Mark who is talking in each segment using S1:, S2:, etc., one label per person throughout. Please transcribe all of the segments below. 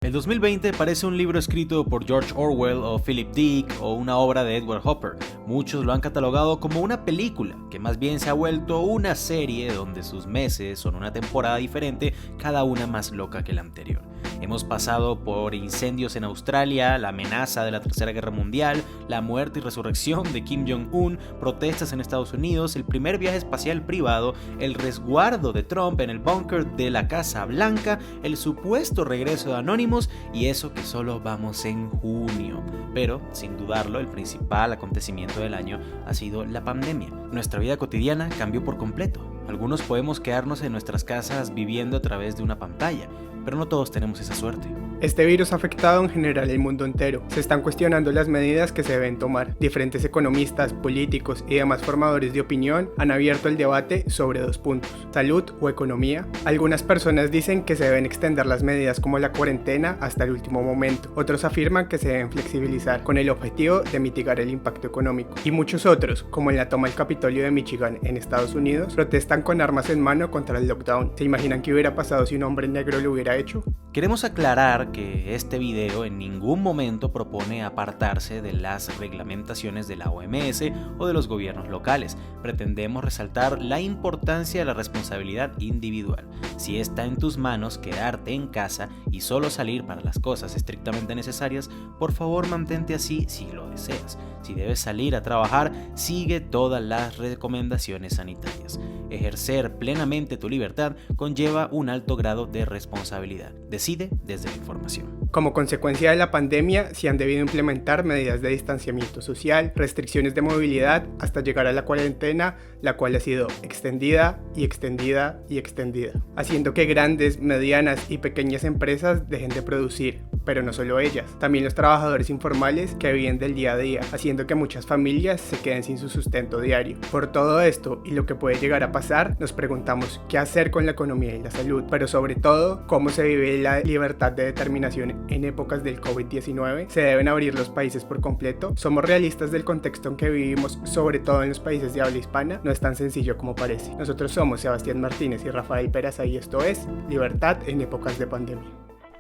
S1: El 2020 parece un libro escrito por George Orwell o Philip Dick o una obra de Edward Hopper. Muchos lo han catalogado como una película, que más bien se ha vuelto una serie donde sus meses son una temporada diferente, cada una más loca que la anterior. Hemos pasado por incendios en Australia, la amenaza de la Tercera Guerra Mundial, la muerte y resurrección de Kim Jong-un, protestas en Estados Unidos, el primer viaje espacial privado, el resguardo de Trump en el búnker de la Casa Blanca, el supuesto regreso de Anonymous y eso que solo vamos en junio. Pero, sin dudarlo, el principal acontecimiento del año ha sido la pandemia. Nuestra vida cotidiana cambió por completo. Algunos podemos quedarnos en nuestras casas viviendo a través de una pantalla, pero no todos tenemos esa suerte.
S2: Este virus ha afectado en general el mundo entero. Se están cuestionando las medidas que se deben tomar. Diferentes economistas, políticos y demás formadores de opinión han abierto el debate sobre dos puntos: salud o economía. Algunas personas dicen que se deben extender las medidas como la cuarentena hasta el último momento. Otros afirman que se deben flexibilizar con el objetivo de mitigar el impacto económico. Y muchos otros, como en la toma del Capitolio de Michigan en Estados Unidos, protestan con armas en mano contra el lockdown. ¿Se imaginan qué hubiera pasado si un hombre negro lo hubiera hecho?
S1: Queremos aclarar que este video en ningún momento propone apartarse de las reglamentaciones de la OMS o de los gobiernos locales. Pretendemos resaltar la importancia de la responsabilidad individual. Si está en tus manos quedarte en casa y solo salir para las cosas estrictamente necesarias, por favor mantente así si lo deseas. Si debes salir a trabajar, sigue todas las recomendaciones sanitarias. Ejercer plenamente tu libertad conlleva un alto grado de responsabilidad. Decide desde la información.
S2: Como consecuencia de la pandemia, se han debido implementar medidas de distanciamiento social, restricciones de movilidad, hasta llegar a la cuarentena, la cual ha sido extendida y extendida y extendida, haciendo que grandes, medianas y pequeñas empresas dejen de producir. Pero no solo ellas, también los trabajadores informales que viven del día a día, haciendo que muchas familias se queden sin su sustento diario. Por todo esto y lo que puede llegar a pasar, nos preguntamos qué hacer con la economía y la salud, pero sobre todo, cómo se vive la libertad de determinación en épocas del COVID-19. ¿Se deben abrir los países por completo? ¿Somos realistas del contexto en que vivimos, sobre todo en los países de habla hispana? No es tan sencillo como parece. Nosotros somos Sebastián Martínez y Rafael Peraza y esto es Libertad en épocas de pandemia.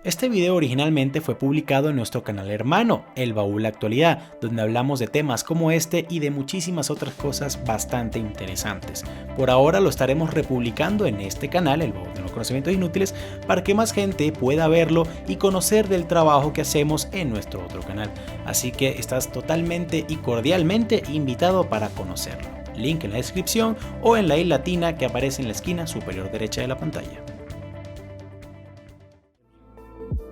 S1: Este video originalmente fue publicado en nuestro canal hermano, El Baúl Actualidad, donde hablamos de temas como este y de muchísimas otras cosas bastante interesantes. Por ahora lo estaremos republicando en este canal, El Baúl de los Conocimientos Inútiles, para que más gente pueda verlo y conocer del trabajo que hacemos en nuestro otro canal. Así que estás totalmente y cordialmente invitado para conocerlo. Link en la descripción o en la I latina que aparece en la esquina superior derecha de la pantalla.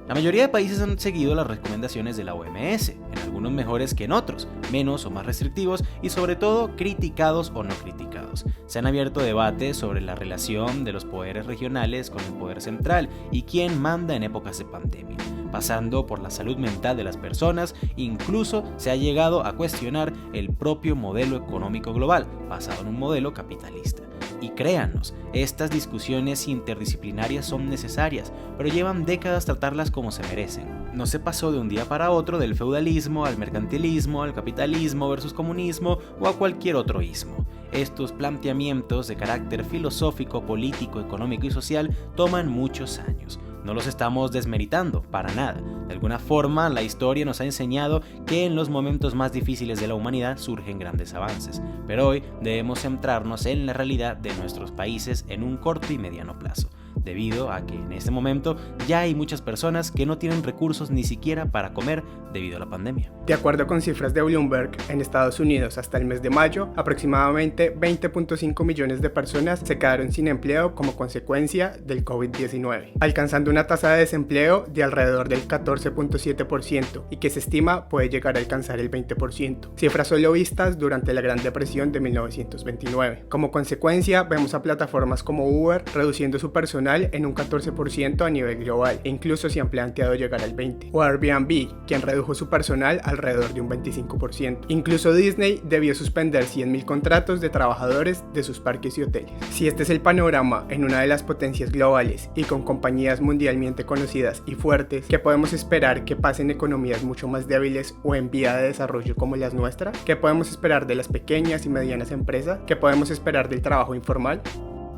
S1: La mayoría de países han seguido las recomendaciones de la OMS, en algunos mejores que en otros, menos o más restrictivos y sobre todo criticados o no criticados. Se han abierto debates sobre la relación de los poderes regionales con el poder central y quién manda en épocas de pandemia. Pasando por la salud mental de las personas, incluso se ha llegado a cuestionar el propio modelo económico global, basado en un modelo capitalista. Y créanos, estas discusiones interdisciplinarias son necesarias, pero llevan décadas tratarlas como se merecen. No se pasó de un día para otro del feudalismo al mercantilismo, al capitalismo versus comunismo o a cualquier otro ismo. Estos planteamientos de carácter filosófico, político, económico y social toman muchos años. No los estamos desmeritando, para nada. De alguna forma, la historia nos ha enseñado que en los momentos más difíciles de la humanidad surgen grandes avances, pero hoy debemos centrarnos en la realidad de nuestros países en un corto y mediano plazo, debido a que en este momento ya hay muchas personas que no tienen recursos ni siquiera para comer debido a la pandemia.
S2: De acuerdo con cifras de Bloomberg, en Estados Unidos hasta el mes de mayo, aproximadamente 20.5 millones de personas se quedaron sin empleo como consecuencia del COVID-19, alcanzando una tasa de desempleo de alrededor del 14.7% y que se estima puede llegar a alcanzar el 20%, cifras solo vistas durante la Gran Depresión de 1929. Como consecuencia, vemos a plataformas como Uber reduciendo su personal en un 14% a nivel global, e incluso se han planteado llegar al 20%, o Airbnb, quien redujo su personal alrededor de un 25%. Incluso Disney debió suspender 100.000 contratos de trabajadores de sus parques y hoteles. Si este es el panorama en una de las potencias globales y con compañías mundialmente conocidas y fuertes, ¿qué podemos esperar que pase en economías mucho más débiles o en vía de desarrollo como las nuestras? ¿Qué podemos esperar de las pequeñas y medianas empresas? ¿Qué podemos esperar del trabajo informal?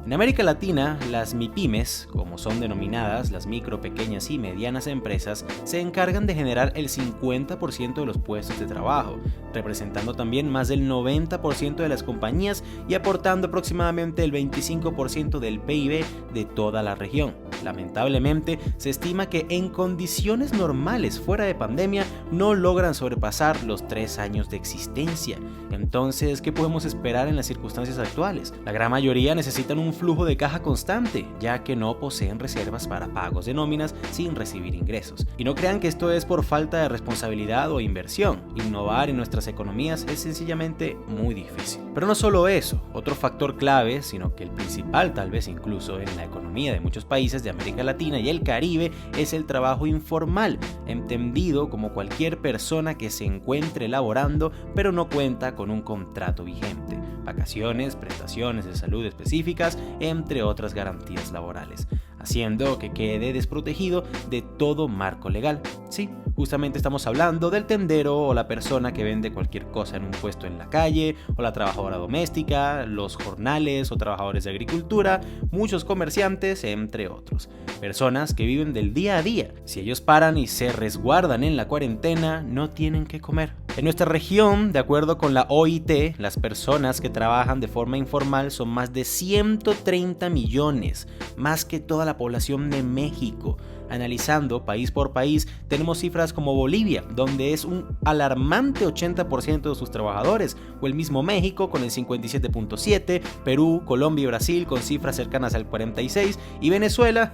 S1: En América Latina, las MIPYMES, como son denominadas las micro, pequeñas y medianas empresas, se encargan de generar el 50% de los puestos de trabajo, representando también más del 90% de las compañías y aportando aproximadamente el 25% del PIB de toda la región. Lamentablemente, se estima que en condiciones normales fuera de pandemia no logran sobrepasar los 3 años de existencia. Entonces, ¿qué podemos esperar en las circunstancias actuales? La gran mayoría necesitan un flujo de caja constante, ya que no poseen reservas para pagos de nóminas sin recibir ingresos. Y no crean que esto es por falta de responsabilidad o inversión. Innovar en nuestras economías es sencillamente muy difícil. Pero no solo eso, otro factor clave, sino que el principal tal vez incluso en la economía de muchos países de América Latina y el Caribe, es el trabajo informal, entendido como cualquier persona que se encuentre laborando pero no cuenta con un contrato vigente, vacaciones, prestaciones de salud específicas, entre otras garantías laborales, haciendo que quede desprotegido de todo marco legal. Sí, justamente estamos hablando del tendero o la persona que vende cualquier cosa en un puesto en la calle, o la trabajadora doméstica, los jornales o trabajadores de agricultura, muchos comerciantes, entre otros. Personas que viven del día a día. Si ellos paran y se resguardan en la cuarentena, no tienen que comer. En nuestra región, de acuerdo con la OIT, las personas que trabajan de forma informal son más de 130 millones, más que toda la población de México. Analizando país por país, tenemos cifras como Bolivia, donde es un alarmante 80% de sus trabajadores, o el mismo México con el 57.7%, Perú, Colombia y Brasil con cifras cercanas al 46%, y Venezuela,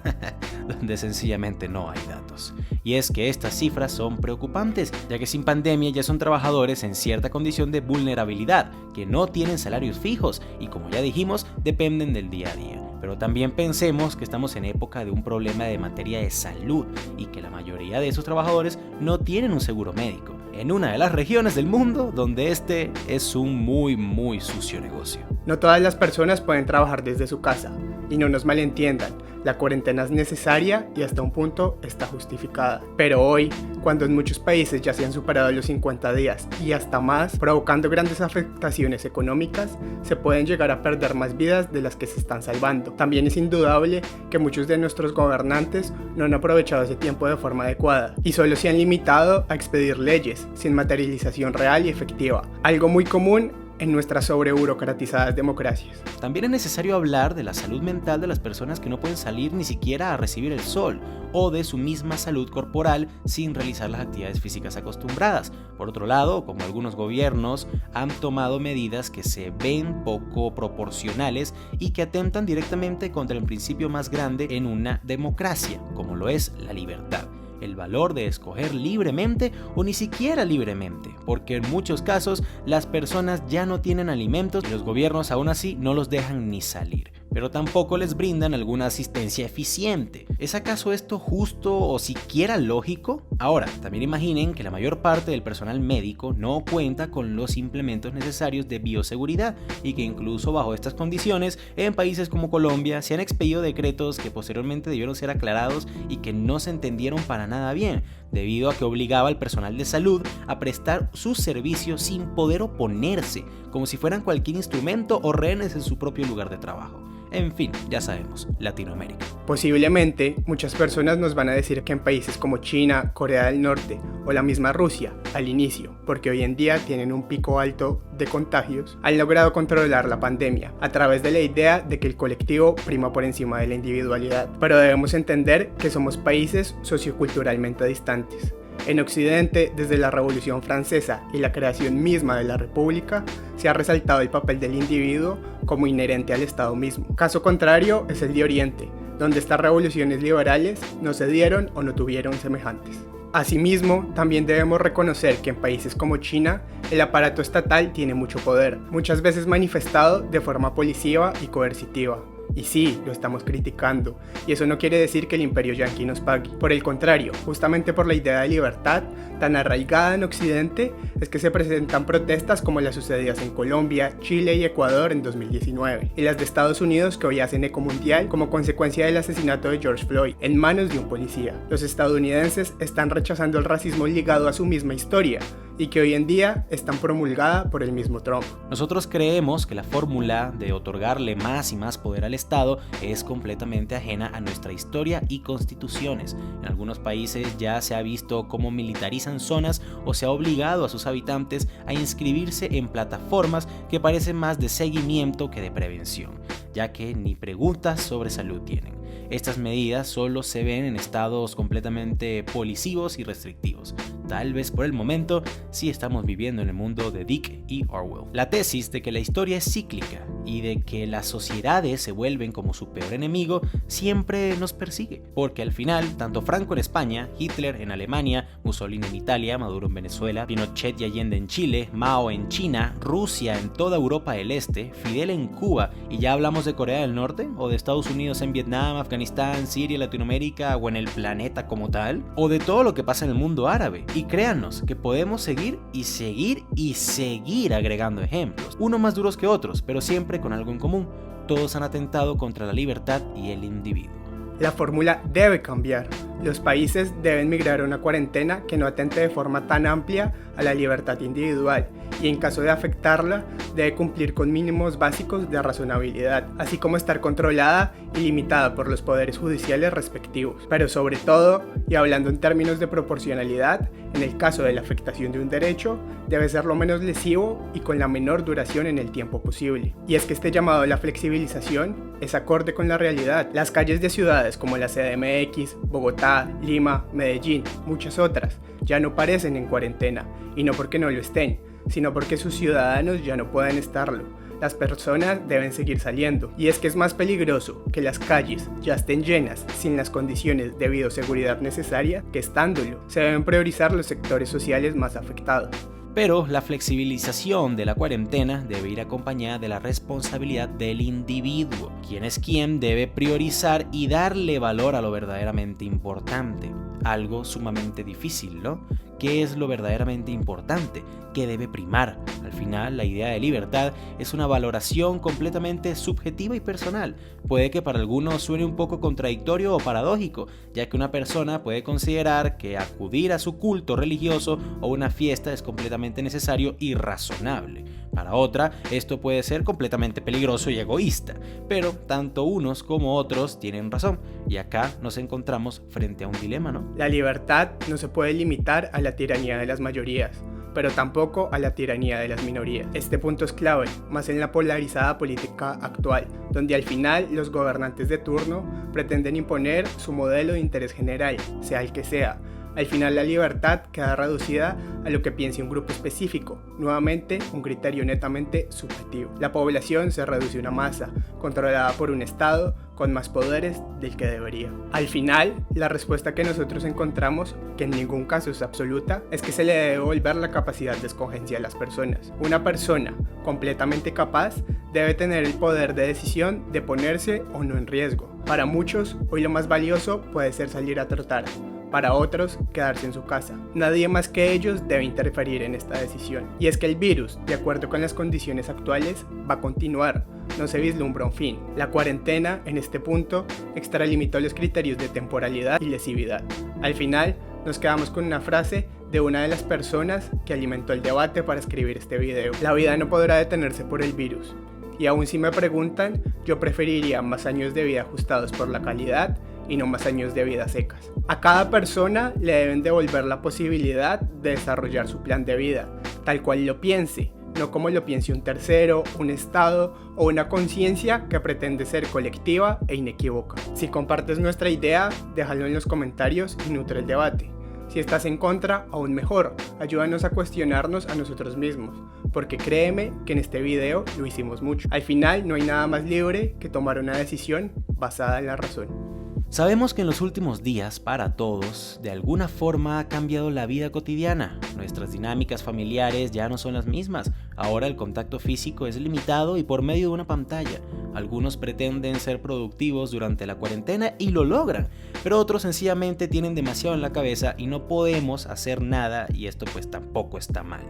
S1: donde sencillamente no hay datos. Y es que estas cifras son preocupantes, ya que sin pandemia ya son trabajadores en cierta condición de vulnerabilidad, que no tienen salarios fijos y, como ya dijimos, dependen del día a día. Pero también pensemos que estamos en época de un problema de materia de salud y que la mayoría de esos trabajadores no tienen un seguro médico, en una de las regiones del mundo donde este es un muy sucio negocio.
S2: No todas las personas pueden trabajar desde su casa, y no nos malentiendan, la cuarentena es necesaria y hasta un punto está justificada. Pero hoy, cuando en muchos países ya se han superado los 50 días y hasta más, provocando grandes afectaciones económicas, se pueden llegar a perder más vidas de las que se están salvando. También es indudable que muchos de nuestros gobernantes no han aprovechado ese tiempo de forma adecuada y solo se han limitado a expedir leyes sin materialización real y efectiva, algo muy común en nuestras sobreburocratizadas democracias.
S1: También es necesario hablar de la salud mental de las personas que no pueden salir ni siquiera a recibir el sol, o de su misma salud corporal sin realizar las actividades físicas acostumbradas. Por otro lado, como algunos gobiernos han tomado medidas que se ven poco proporcionales y que atentan directamente contra el principio más grande en una democracia, como lo es la libertad. El valor de escoger libremente o ni siquiera libremente, porque en muchos casos las personas ya no tienen alimentos y los gobiernos aún así no los dejan ni salir, pero tampoco les brindan alguna asistencia eficiente. ¿Es acaso esto justo o siquiera lógico? Ahora, también imaginen que la mayor parte del personal médico no cuenta con los implementos necesarios de bioseguridad y que incluso bajo estas condiciones, en países como Colombia se han expedido decretos que posteriormente debieron ser aclarados y que no se entendieron para nada bien, debido a que obligaba al personal de salud a prestar sus servicios sin poder oponerse, como si fueran cualquier instrumento o rehenes en su propio lugar de trabajo. En fin, ya sabemos, Latinoamérica.
S2: Posiblemente, muchas personas nos van a decir que en países como China, Corea del Norte o la misma Rusia, al inicio, porque hoy en día tienen un pico alto de contagios, han logrado controlar la pandemia a través de la idea de que el colectivo prima por encima de la individualidad. Pero debemos entender que somos países socioculturalmente distantes. En Occidente, desde la Revolución Francesa y la creación misma de la República, se ha resaltado el papel del individuo como inherente al Estado mismo. Caso contrario es el de Oriente, donde estas revoluciones liberales no se dieron o no tuvieron semejantes. Asimismo, también debemos reconocer que en países como China, el aparato estatal tiene mucho poder, muchas veces manifestado de forma policiva y coercitiva. Y sí, lo estamos criticando, y eso no quiere decir que el imperio yanqui nos pague. Por el contrario, justamente por la idea de libertad tan arraigada en Occidente, es que se presentan protestas como las sucedidas en Colombia, Chile y Ecuador en 2019, y las de Estados Unidos que hoy hacen eco mundial como consecuencia del asesinato de George Floyd en manos de un policía. Los estadounidenses están rechazando el racismo ligado a su misma historia, y que hoy en día están promulgadas por el mismo Trump.
S1: Nosotros creemos que la fórmula de otorgarle más y más poder al Estado es completamente ajena a nuestra historia y constituciones. En algunos países ya se ha visto cómo militarizan zonas o se ha obligado a sus habitantes a inscribirse en plataformas que parecen más de seguimiento que de prevención, ya que ni preguntas sobre salud tienen. Estas medidas solo se ven en estados completamente policivos y restrictivos. Tal vez por el momento sí estamos viviendo en el mundo de Dick y Orwell. La tesis de que la historia es cíclica y de que las sociedades se vuelven como su peor enemigo siempre nos persigue, porque al final, tanto Franco en España, Hitler en Alemania, Mussolini en Italia, Maduro en Venezuela, Pinochet y Allende en Chile, Mao en China, Rusia en toda Europa del Este, Fidel en Cuba, y ya hablamos de Corea del Norte, o de Estados Unidos en Vietnam, Afganistán, Siria, Latinoamérica o en el planeta como tal, o de todo lo que pasa en el mundo árabe. Y créanos que podemos seguir y seguir y seguir agregando ejemplos, unos más duros que otros, pero siempre con algo en común: todos han atentado contra la libertad y el individuo.
S2: La fórmula debe cambiar. Los países deben migrar a una cuarentena que no atente de forma tan amplia a la libertad individual y, en caso de afectarla, debe cumplir con mínimos básicos de razonabilidad, así como estar controlada y limitada por los poderes judiciales respectivos. Pero sobre todo, y hablando en términos de proporcionalidad, en el caso de la afectación de un derecho, debe ser lo menos lesivo y con la menor duración en el tiempo posible. Y es que este llamado a la flexibilización es acorde con la realidad. Las calles de ciudades como la CDMX, Bogotá, Lima, Medellín, muchas otras, ya no parecen en cuarentena, y no porque no lo estén, sino porque sus ciudadanos ya no pueden estarlo. Las personas deben seguir saliendo, y es que es más peligroso que las calles ya estén llenas sin las condiciones de bioseguridad necesaria que estándolo. Se deben priorizar los sectores sociales más afectados.
S1: Pero la flexibilización de la cuarentena debe ir acompañada de la responsabilidad del individuo. Quien es quien debe priorizar y darle valor a lo verdaderamente importante. Algo sumamente difícil, ¿no? ¿Qué es lo verdaderamente importante? ¿Qué debe primar? Al final, la idea de libertad es una valoración completamente subjetiva y personal. Puede que para algunos suene un poco contradictorio o paradójico, ya que una persona puede considerar que acudir a su culto religioso o una fiesta es completamente necesario y razonable. Para otra, esto puede ser completamente peligroso y egoísta, pero tanto unos como otros tienen razón, y acá nos encontramos frente a un dilema, ¿no?
S2: La libertad no se puede limitar a la tiranía de las mayorías, pero tampoco a la tiranía de las minorías. Este punto es clave, más en la polarizada política actual, donde al final los gobernantes de turno pretenden imponer su modelo de interés general, sea el que sea. Al final la libertad queda reducida a lo que piense un grupo específico, nuevamente un criterio netamente subjetivo. La población se reduce a una masa, controlada por un Estado con más poderes del que debería. Al final, la respuesta que nosotros encontramos, que en ningún caso es absoluta, es que se le debe devolver la capacidad de escogencia a las personas. Una persona completamente capaz debe tener el poder de decisión de ponerse o no en riesgo. Para muchos, hoy lo más valioso puede ser salir a trotar. Para otros, quedarse en su casa. Nadie más que ellos debe interferir en esta decisión. Y es que el virus, de acuerdo con las condiciones actuales, va a continuar. No se vislumbra un fin. La cuarentena, en este punto, extralimitó los criterios de temporalidad y lesividad. Al final, nos quedamos con una frase de una de las personas que alimentó el debate para escribir este video. La vida no podrá detenerse por el virus. Y aún si me preguntan, yo preferiría más años de vida ajustados por la calidad y no más años de vida secas. A cada persona le deben devolver la posibilidad de desarrollar su plan de vida, tal cual lo piense, no como lo piense un tercero, un Estado o una conciencia que pretende ser colectiva e inequívoca. Si compartes nuestra idea, déjalo en los comentarios y nutre el debate. Si estás en contra, aún mejor, ayúdanos a cuestionarnos a nosotros mismos, porque créeme que en este video lo hicimos mucho. Al final no hay nada más libre que tomar una decisión basada en la razón.
S1: Sabemos que en los últimos días, para todos, de alguna forma ha cambiado la vida cotidiana. Nuestras dinámicas familiares ya no son las mismas. Ahora el contacto físico es limitado y por medio de una pantalla. Algunos pretenden ser productivos durante la cuarentena y lo logran, pero otros sencillamente tienen demasiado en la cabeza y no podemos hacer nada, y esto pues tampoco está mal.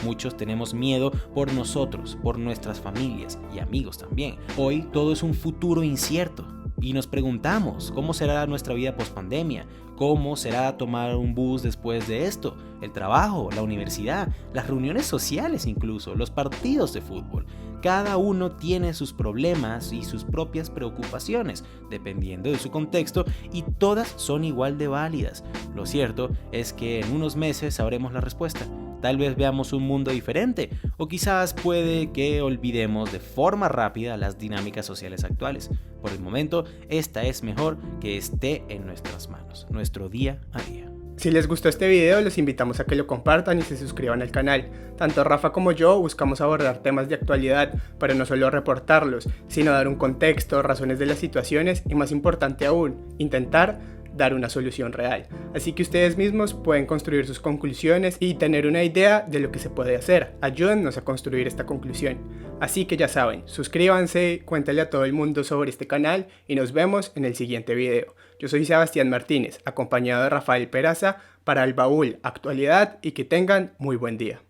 S1: Muchos tenemos miedo por nosotros, por nuestras familias y amigos también. Hoy todo es un futuro incierto. Y nos preguntamos, ¿cómo será nuestra vida pospandemia? ¿Cómo será tomar un bus después de esto? El trabajo, la universidad, las reuniones sociales incluso, los partidos de fútbol. Cada uno tiene sus problemas y sus propias preocupaciones, dependiendo de su contexto, y todas son igual de válidas. Lo cierto es que en unos meses sabremos la respuesta. Tal vez veamos un mundo diferente, o quizás puede que olvidemos de forma rápida las dinámicas sociales actuales. Por el momento, esta es mejor que esté en nuestras manos, nuestro día a día.
S2: Si les gustó este video, los invitamos a que lo compartan y se suscriban al canal. Tanto Rafa como yo buscamos abordar temas de actualidad, pero no solo reportarlos, sino dar un contexto, razones de las situaciones y, más importante aún, intentar dar una solución real. Así que ustedes mismos pueden construir sus conclusiones y tener una idea de lo que se puede hacer. Ayúdennos a construir esta conclusión. Así que ya saben, suscríbanse, cuéntenle a todo el mundo sobre este canal y nos vemos en el siguiente video. Yo soy Sebastián Martínez, acompañado de Rafael Peraza para El Baúl Actualidad, y que tengan muy buen día.